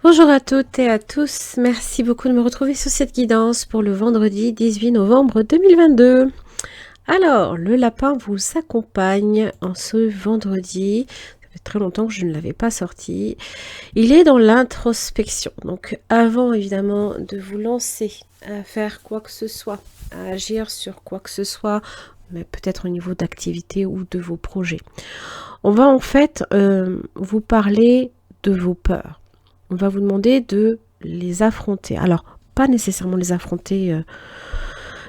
Bonjour à toutes et à tous, merci beaucoup de me retrouver sur cette guidance pour le vendredi 18 novembre 2022. Alors, le lapin vous accompagne en ce vendredi, ça fait très longtemps que je ne l'avais pas sorti. Il est dans l'introspection, donc avant évidemment de vous lancer à faire quoi que ce soit, à agir sur quoi que ce soit, mais peut-être au niveau d'activité ou de vos projets. On va en fait vous parler de vos peurs. On va vous demander de les affronter. Alors, pas nécessairement les affronter,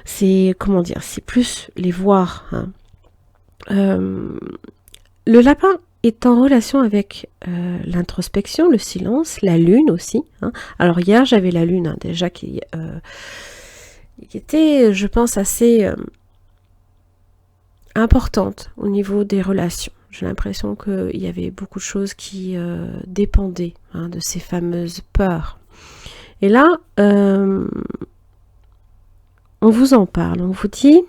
c'est, comment dire, c'est plus les voir. Hein. Le lapin est en relation avec l'introspection, le silence, la lune aussi. Hein. Alors hier, j'avais la lune hein, déjà qui était, je pense, assez importante au niveau des relations. J'ai l'impression qu'il y avait beaucoup de choses qui dépendaient hein, de ces fameuses peurs. Et là, on vous en parle, on vous dit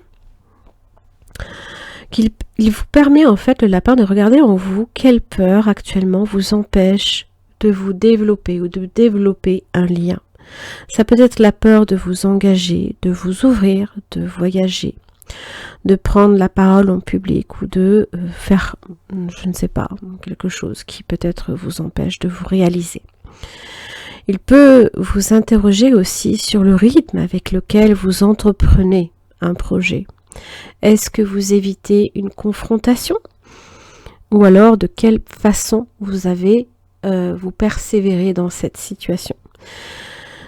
qu'il vous permet en fait, le lapin, de regarder en vous quelle peur actuellement vous empêche de vous développer ou de développer un lien. Ça peut être la peur de vous engager, de vous ouvrir, de voyager, de prendre la parole en public ou de faire, je ne sais pas, quelque chose qui peut-être vous empêche de vous réaliser. Il peut vous interroger aussi sur le rythme avec lequel vous entreprenez un projet. Est-ce que vous évitez une confrontation? Ou alors de quelle façon vous persévérez dans cette situation?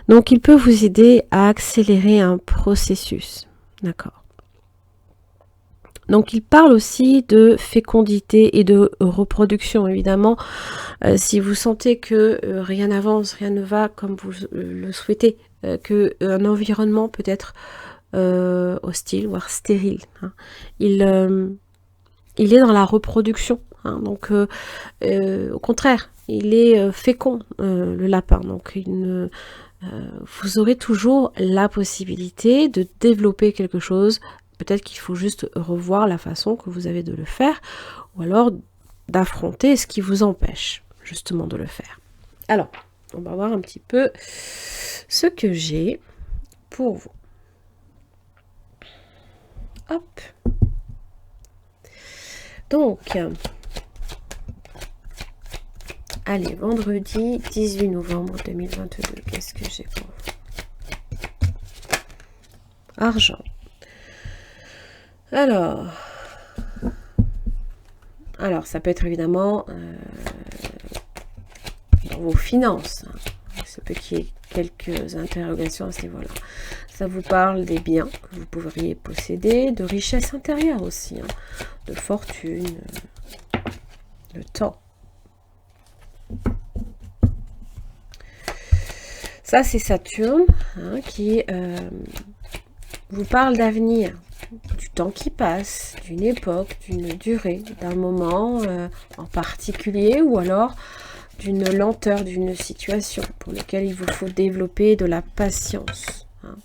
Donc il peut vous aider à accélérer un processus. D'accord. Donc il parle aussi de fécondité et de reproduction, évidemment. Si vous sentez que rien n'avance, rien ne va comme vous le souhaitez, qu'un environnement peut être hostile, voire stérile. Hein. Il est dans la reproduction. Hein, donc au contraire, il est fécond, le lapin. Donc vous aurez toujours la possibilité de développer quelque chose. Peut-être qu'il faut juste revoir la façon que vous avez de le faire, ou alors d'affronter ce qui vous empêche justement de le faire. Alors, on va voir un petit peu ce que j'ai pour vous. Hop. Donc, allez, vendredi 18 novembre 2022, qu'est-ce que j'ai pour vous? Argent. Alors, ça peut être évidemment dans vos finances. Ça peut qu'il y ait quelques interrogations à ce niveau-là. Ça vous parle des biens que vous pourriez posséder, de richesse intérieure aussi, hein, de fortune, de temps. Ça, c'est Saturne hein, qui vous parle d'avenir, du temps qui passe, d'une époque, d'une durée, d'un moment en particulier ou alors d'une lenteur d'une situation pour laquelle il vous faut développer de la patience. Hein.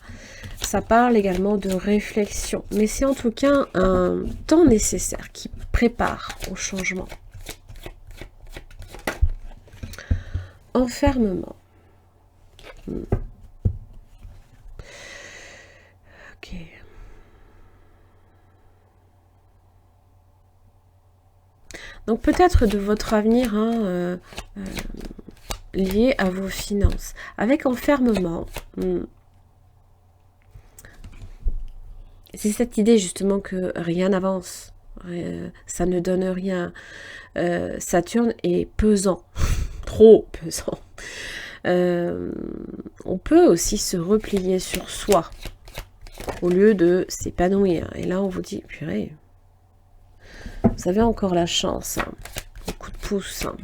Ça parle également de réflexion, mais c'est en tout cas un temps nécessaire qui prépare au changement. Enfermement. Ok. Donc peut-être de votre avenir hein, lié à vos finances. Avec enfermement, c'est cette idée justement que rien n'avance, ça ne donne rien. Saturne est pesant, trop pesant. On peut aussi se replier sur soi au lieu de s'épanouir. Et là, on vous dit, purée, vous avez encore la chance, hein, un coup de pouce. Hein.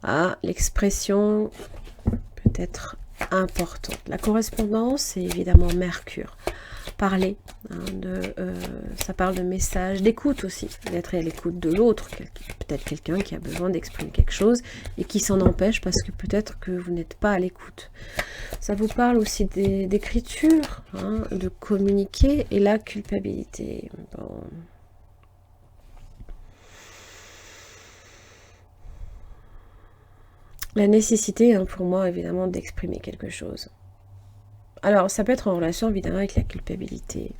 Ah, l'expression peut être importante. La correspondance, c'est évidemment Mercure. Parler, hein, ça parle de messages, d'écoute aussi, d'être à l'écoute de l'autre, peut-être quelqu'un qui a besoin d'exprimer quelque chose et qui s'en empêche parce que peut-être que vous n'êtes pas à l'écoute. Ça vous parle aussi d'écriture, hein, de communiquer et la culpabilité. Bon. La nécessité, hein, pour moi, évidemment, d'exprimer quelque chose. Alors, ça peut être en relation, évidemment, avec la culpabilité.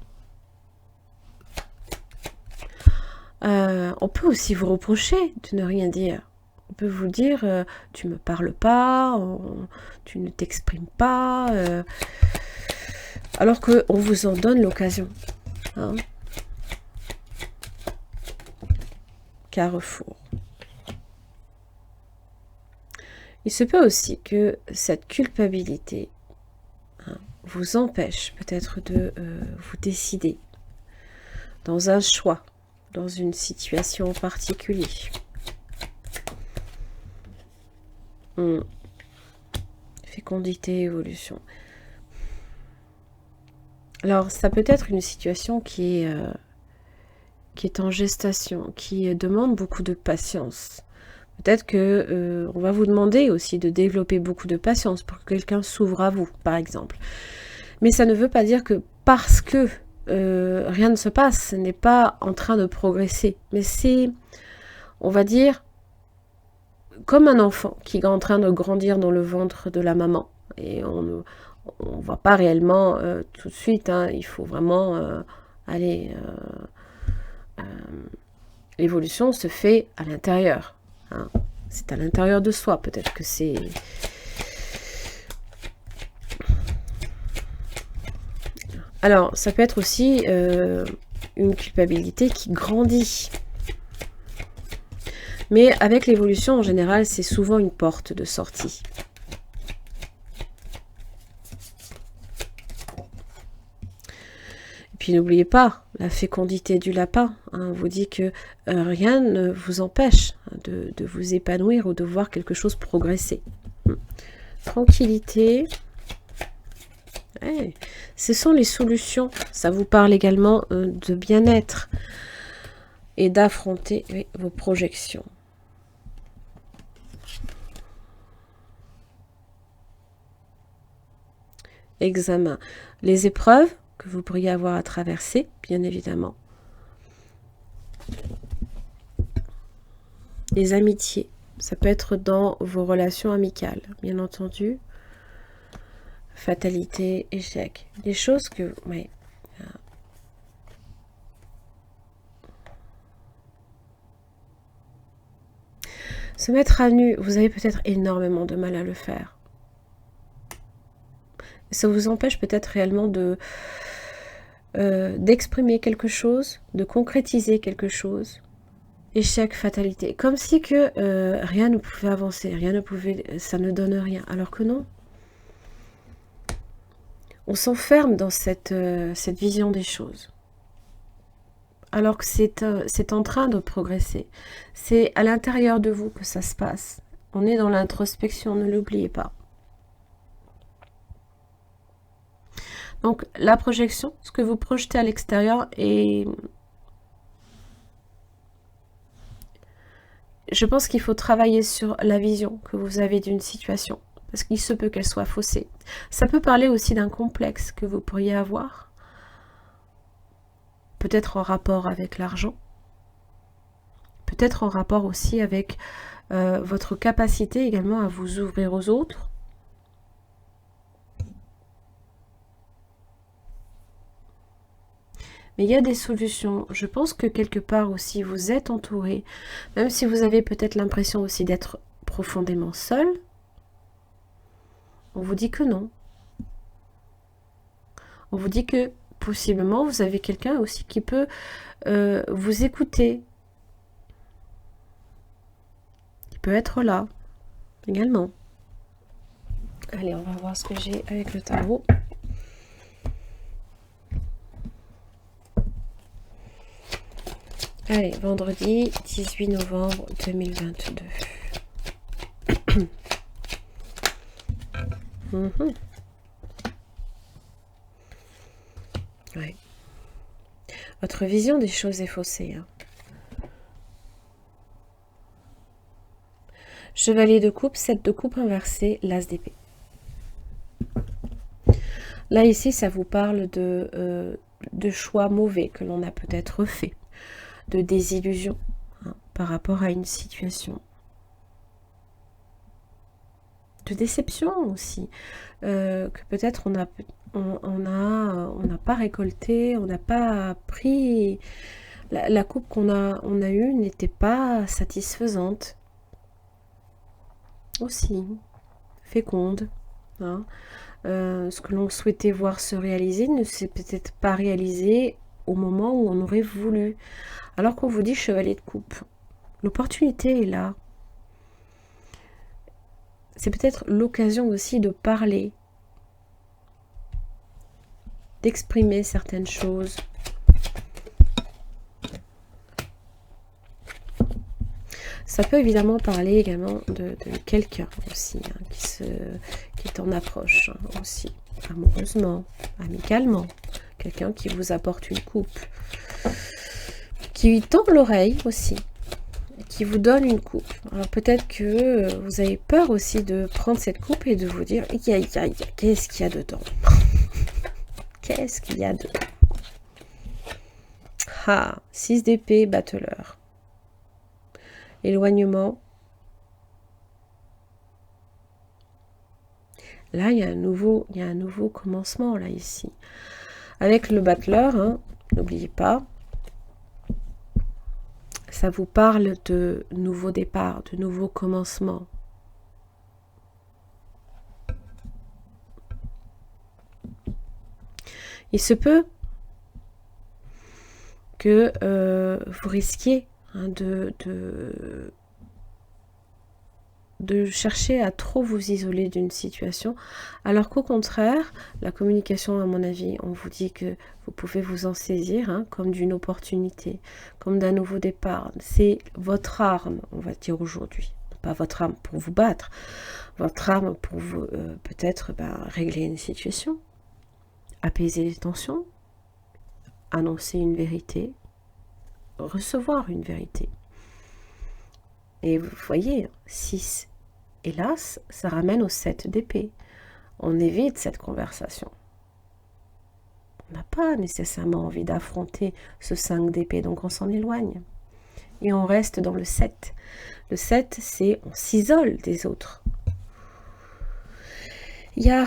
On peut aussi vous reprocher de ne rien dire. On peut vous dire, tu me parles pas, tu ne t'exprimes pas, alors qu'on vous en donne l'occasion. Hein. Carrefour. Il se peut aussi que cette culpabilité, hein, vous empêche peut-être de vous décider dans un choix, dans une situation particulière. Fécondité, évolution. Alors, ça peut être une situation qui est en gestation, qui demande beaucoup de patience. Peut-être que on va vous demander aussi de développer beaucoup de patience pour que quelqu'un s'ouvre à vous, par exemple. Mais ça ne veut pas dire que parce que rien ne se passe, ce n'est pas en train de progresser. Mais c'est, on va dire, comme un enfant qui est en train de grandir dans le ventre de la maman. Et on ne voit pas réellement tout de suite, hein, il faut vraiment aller... l'évolution se fait à l'intérieur. Hein. C'est à l'intérieur de soi, peut-être que c'est... Alors, ça peut être aussi une culpabilité qui grandit. Mais avec l'évolution, en général, c'est souvent une porte de sortie. Et puis n'oubliez pas, la fécondité du lapin, hein, vous dit que rien ne vous empêche de vous épanouir ou de voir quelque chose progresser. Tranquillité. Ouais. Ce sont les solutions. Ça vous parle également de bien-être et d'affronter vos projections. Examen. Les épreuves que vous pourriez avoir à traverser, bien évidemment. Les amitiés. Ça peut être dans vos relations amicales, bien entendu. Fatalité, échec. Des choses que... Ouais. Se mettre à nu, vous avez peut-être énormément de mal à le faire. Ça vous empêche peut-être réellement d'exprimer quelque chose, de concrétiser quelque chose. Échec, fatalité. Comme si que rien ne pouvait avancer, rien ne pouvait, ça ne donne rien. Alors que non. On s'enferme dans cette vision des choses. Alors que c'est en train de progresser. C'est à l'intérieur de vous que ça se passe. On est dans l'introspection, ne l'oubliez pas. Donc la projection, ce que vous projetez à l'extérieur est... Je pense qu'il faut travailler sur la vision que vous avez d'une situation. Parce qu'il se peut qu'elle soit faussée. Ça peut parler aussi d'un complexe que vous pourriez avoir. Peut-être en rapport avec l'argent. Peut-être en rapport aussi avec votre capacité également à vous ouvrir aux autres. Mais il y a des solutions. Je pense que quelque part aussi, vous êtes entouré. Même si vous avez peut-être l'impression aussi d'être profondément seul. On vous dit que non. On vous dit que possiblement, vous avez quelqu'un aussi qui peut vous écouter. Qui peut être là également. Allez, on va voir ce que j'ai avec le tarot. Allez, vendredi 18 novembre 2022. Ouais. Votre vision des choses est faussée. Hein. Chevalier de coupe, 7 de coupe inversé, l'as d'épée. Là, ici, ça vous parle de choix mauvais que l'on a peut-être fait. De désillusion, hein, par rapport à une situation. de déception aussi, que peut-être on n'a pas récolté, on n'a pas pris, la coupe qu'on a eue n'était pas satisfaisante aussi, féconde, hein. Ce que l'on souhaitait voir se réaliser ne s'est peut-être pas réalisé au moment où on aurait voulu. Alors qu'on vous dit chevalier de coupe, l'opportunité est là. C'est peut-être l'occasion aussi de parler, d'exprimer certaines choses. Ça peut évidemment parler également de quelqu'un aussi, hein, qui est en approche, hein, aussi, amoureusement, amicalement. Quelqu'un qui vous apporte une coupe, qui tend l'oreille aussi, qui vous donne une coupe. Alors peut-être que vous avez peur aussi de prendre cette coupe et de vous dire, qu'est-ce qu'il y a dedans? Qu'est-ce qu'il y a dedans? Ah, 6 d'épée, battleur. Éloignement. Là, il y a un nouveau commencement, là, ici. Avec le battleur, hein, n'oubliez pas, ça vous parle de nouveau départ, de nouveau commencement. Il se peut que vous risquiez, hein, de chercher à trop vous isoler d'une situation, alors qu'au contraire, la communication, à mon avis, on vous dit que vous pouvez vous en saisir, hein, comme d'une opportunité, comme d'un nouveau départ. C'est votre arme, on va dire aujourd'hui. Pas votre arme pour vous battre, votre arme pour vous peut-être régler une situation, apaiser les tensions, annoncer une vérité, recevoir une vérité. Et vous voyez, 6, hélas, ça ramène au 7 d'épée. On évite cette conversation. On n'a pas nécessairement envie d'affronter ce 5 d'épée, donc on s'en éloigne. Et on reste dans le 7. Le 7, c'est on s'isole des autres. Il y a...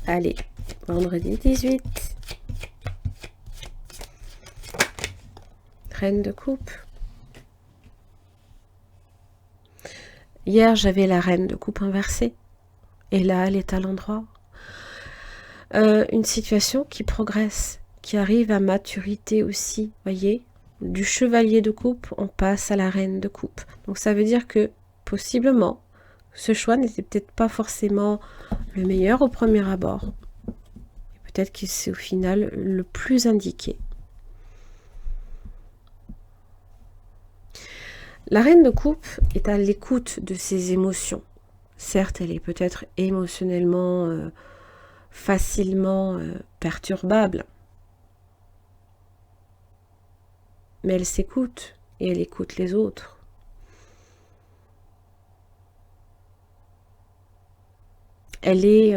Allez, vendredi 18. Reine de coupe. Hier, j'avais la reine de coupe inversée. Et là, elle est à l'endroit. Une situation qui progresse, qui arrive à maturité aussi, voyez. Du chevalier de coupe, on passe à la reine de coupe. Donc ça veut dire que, possiblement, ce choix n'était peut-être pas forcément le meilleur au premier abord. Peut-être que c'est au final le plus indiqué. La reine de coupe est à l'écoute de ses émotions. Certes, elle est peut-être émotionnellement facilement perturbable, mais elle s'écoute et elle écoute les autres. Elle est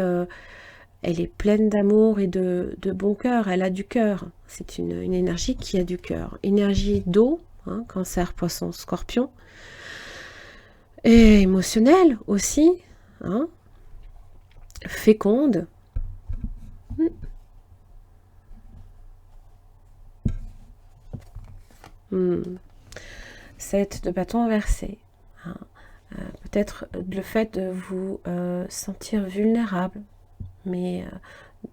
pleine d'amour et de bon cœur, elle a du cœur. C'est une énergie qui a du cœur. Énergie d'eau, hein, Cancer, Poisson, Scorpion. Et émotionnelle aussi, hein, féconde. 7 de bâton inversé. Hein. Peut-être le fait de vous sentir vulnérable, mais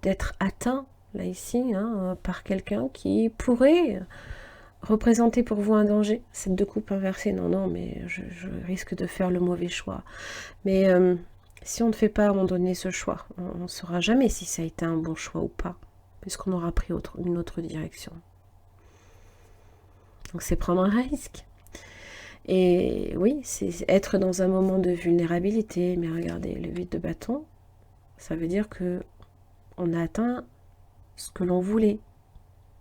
d'être atteint, là ici, hein, par quelqu'un qui pourrait représenter pour vous un danger. 7 de coupe inversée, non, mais je risque de faire le mauvais choix. Mais si on ne fait pas à un moment donné ce choix, on ne saura jamais si ça a été un bon choix ou pas, puisqu'on aura pris une autre direction. Donc c'est prendre un risque. Et oui, c'est être dans un moment de vulnérabilité. Mais regardez, le 8 de bâton, ça veut dire que on a atteint ce que l'on voulait.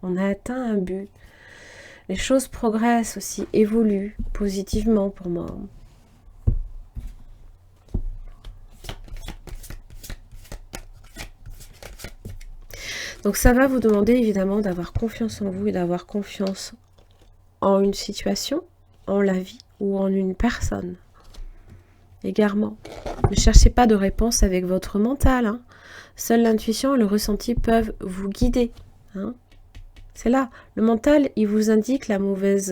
On a atteint un but. Les choses progressent aussi, évoluent positivement pour moi. Donc ça va vous demander évidemment d'avoir confiance en vous et d'avoir confiance en une situation, en la vie ou en une personne. Également. Ne cherchez pas de réponse avec votre mental. Hein. Seule l'intuition et le ressenti peuvent vous guider. Hein. C'est là. Le mental, il vous indique la mauvaise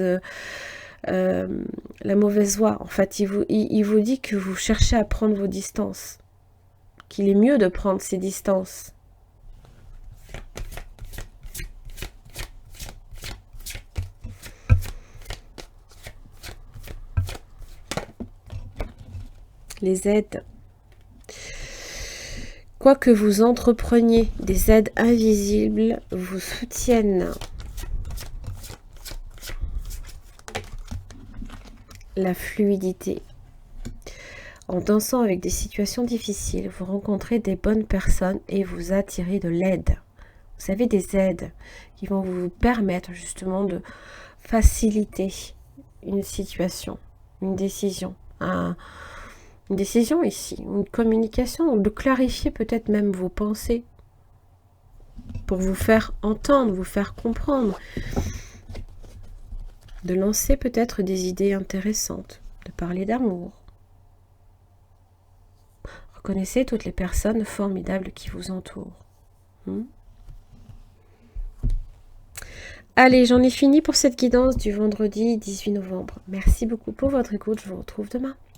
voie. En fait, il vous dit que vous cherchez à prendre vos distances. Qu'il est mieux de prendre ces distances. Les aides. Quoi que vous entrepreniez, des aides invisibles vous soutiennent. La fluidité. En dansant avec des situations difficiles, vous rencontrez des bonnes personnes et vous attirez de l'aide. Vous avez des aides qui vont vous permettre justement de faciliter une situation, une décision. Une décision ici, une communication, ou de clarifier peut-être même vos pensées pour vous faire entendre, vous faire comprendre, de lancer peut-être des idées intéressantes, de parler d'amour. Reconnaissez toutes les personnes formidables qui vous entourent. Allez, j'en ai fini pour cette guidance du vendredi 18 novembre. Merci beaucoup pour votre écoute, je vous retrouve demain.